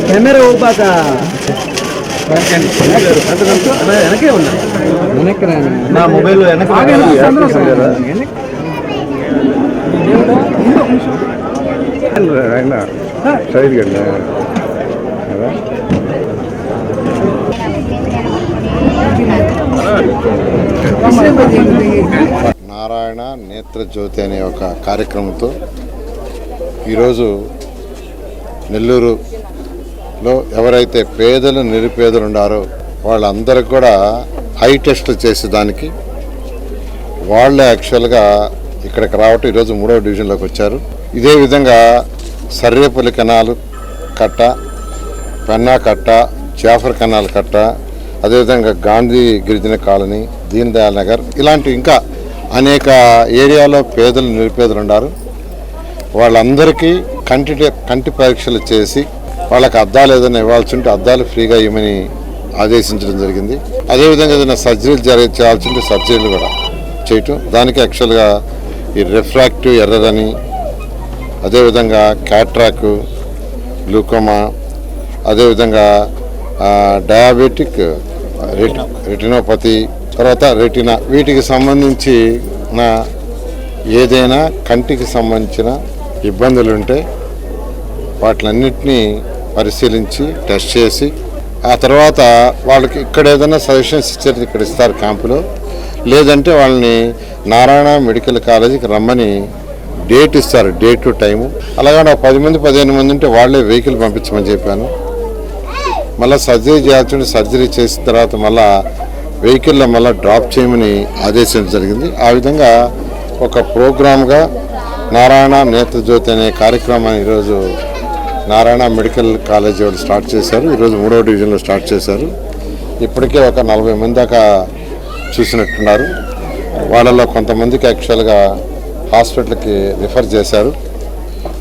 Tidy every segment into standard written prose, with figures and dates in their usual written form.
Camera ऊपर వెనకే ఉన్నా వెనక్కి నా మొబైల్ నారాయణ నేత్ర జ్యోతి అనే ఒక కార్యక్రమంతో ఈరోజు నెల్లూరులో ఎవరైతే పేదలు నిరుపేదలు ఉన్నారో వాళ్ళందరికీ కూడా ఐ టెస్టులు చేసేదానికి వాళ్ళే యాక్చువల్గా ఇక్కడికి రావటం ఈరోజు 3వ డివిజన్లోకి వచ్చారు. ఇదే విధంగా సర్వేపల్లి కెనాల్ కట్ట, పెన్నా కట్ట, జాఫర్ కెనాల్ కట్ట, అదేవిధంగా గాంధీ గిరిజన కాలనీ, దీన్ దయాల్ నగర్, ఇలాంటి ఇంకా అనేక ఏరియాలో పేదలు నిరుపేదలు ఉన్నారు. వాళ్ళందరికీ కంటి పరీక్షలు చేసి వాళ్ళకి అద్దాలు ఏదైనా ఇవ్వాల్సి ఉంటే అద్దాలు ఫ్రీగా ఇవ్వమని ఆదేశించడం జరిగింది. అదేవిధంగా ఏదైనా సర్జరీలు చేయాల్సి ఉంటే సర్జరీలు కూడా చేయటం. దానికి యాక్చువల్గా ఈ రిఫ్రాక్టివ్ ఎర్రర్ అని, అదేవిధంగా క్యాట్రాక్, గ్లూకోమా, అదేవిధంగా డయాబెటిక్ రెటినోపతి, తర్వాత రెటినా, వీటికి సంబంధించి ఏదైనా కంటికి సంబంధించిన ఇబ్బందులు ఉంటే వాటిలన్నింటినీ పరిశీలించి టెస్ట్ చేసి ఆ తర్వాత వాళ్ళకి ఇక్కడ ఏదైనా సజెషన్స్ ఇచ్చేది ఇక్కడ ఇస్తారు క్యాంపులో. లేదంటే వాళ్ళని నారాయణ మెడికల్ కాలేజీకి రమ్మని డేట్ ఇస్తారు, డేట్ టు టైము. అలాగే 10 మంది 15 మంది ఉంటే వాళ్ళే వెహికల్ పంపించమని చెప్పాను. మళ్ళీ సర్జరీ చేయాల్సి సర్జరీ చేసిన తర్వాత మళ్ళీ వెహికల్లో మళ్ళీ డ్రాప్ చేయమని ఆదేశించడం జరిగింది. ఆ విధంగా ఒక ప్రోగ్రామ్గా నారాయణ నేత్ర జ్యోతి అనే కార్యక్రమాన్ని ఈరోజు నారాయణ మెడికల్ కాలేజీ వాళ్ళు స్టార్ట్ చేశారు. ఈరోజు 3వ డివిజన్లో స్టార్ట్ చేశారు. ఇప్పటికే ఒక 40 మంది దాకా చూసినట్టున్నారు. వాళ్ళలో కొంతమందికి యాక్చువల్గా హాస్పిటల్కి రిఫర్ చేశారు.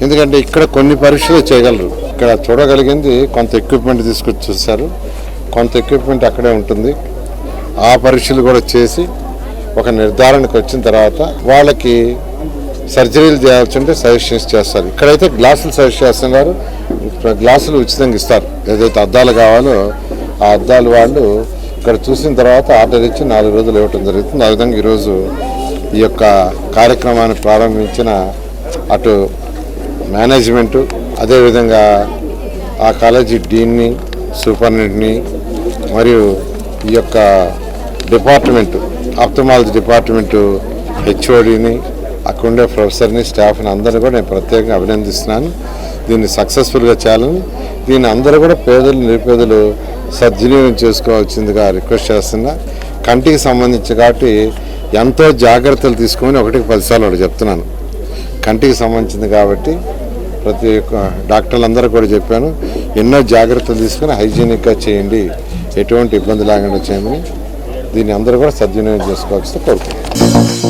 ఎందుకంటే ఇక్కడ కొన్ని పరీక్షలు చేయగలరు. ఇక్కడ చూడగలిగింది కొంత ఎక్విప్మెంట్ తీసుకొచ్చి చూశారు, కొంత ఎక్విప్మెంట్ అక్కడే ఉంటుంది. ఆ పరీక్షలు కూడా చేసి ఒక నిర్ధారణకు వచ్చిన తర్వాత వాళ్ళకి సర్జరీలు చేయాల్సి ఉంటే సజెషన్స్ చేస్తారు. ఇక్కడైతే గ్లాసులు సజెస్ట్ చేస్తున్నారు, గ్లాసులు ఉచితంగా ఇస్తారు. ఏదైతే అద్దాలు కావాలో ఆ అద్దాలు వాళ్ళు ఇక్కడ చూసిన తర్వాత ఆర్డర్ ఇచ్చి 4 రోజులు ఇవ్వటం జరుగుతుంది. ఆ విధంగా ఈరోజు ఈ యొక్క కార్యక్రమాన్ని ప్రారంభించిన అటు మేనేజ్మెంటు, అదేవిధంగా ఆ కాలేజీ డీన్ని, సూపరింటెండెంట్ని, మరియు ఈ యొక్క డిపార్ట్మెంటు ఆప్థమాలజీ డిపార్ట్మెంటు హెచ్ఓడిని, అక్కడ ఉండే ప్రొఫెసర్ని, స్టాఫ్ని అందరూ కూడా నేను ప్రత్యేకంగా అభినందిస్తున్నాను. దీన్ని సక్సెస్ఫుల్గా చేయాలని, దీన్ని అందరూ కూడా పేదలు నిరుపేదలు సద్వినియోగం చేసుకోవాల్సిందిగా రిక్వెస్ట్ చేస్తున్నా. కంటికి సంబంధించి కాబట్టి ఎంతో జాగ్రత్తలు తీసుకొని 1కి 10 సార్లు ఒకటి చెప్తున్నాను. కంటికి సంబంధించింది కాబట్టి ప్రతి ఒక్క డాక్టర్లందరూ కూడా చెప్పాను, ఎన్నో జాగ్రత్తలు తీసుకొని హైజీనిక్గా చేయండి, ఎటువంటి ఇబ్బంది లేకుండా చేయమని. దీన్ని అందరూ కూడా సద్వినియోగం చేసుకోవాల్సి కోరుకుంటున్నాను.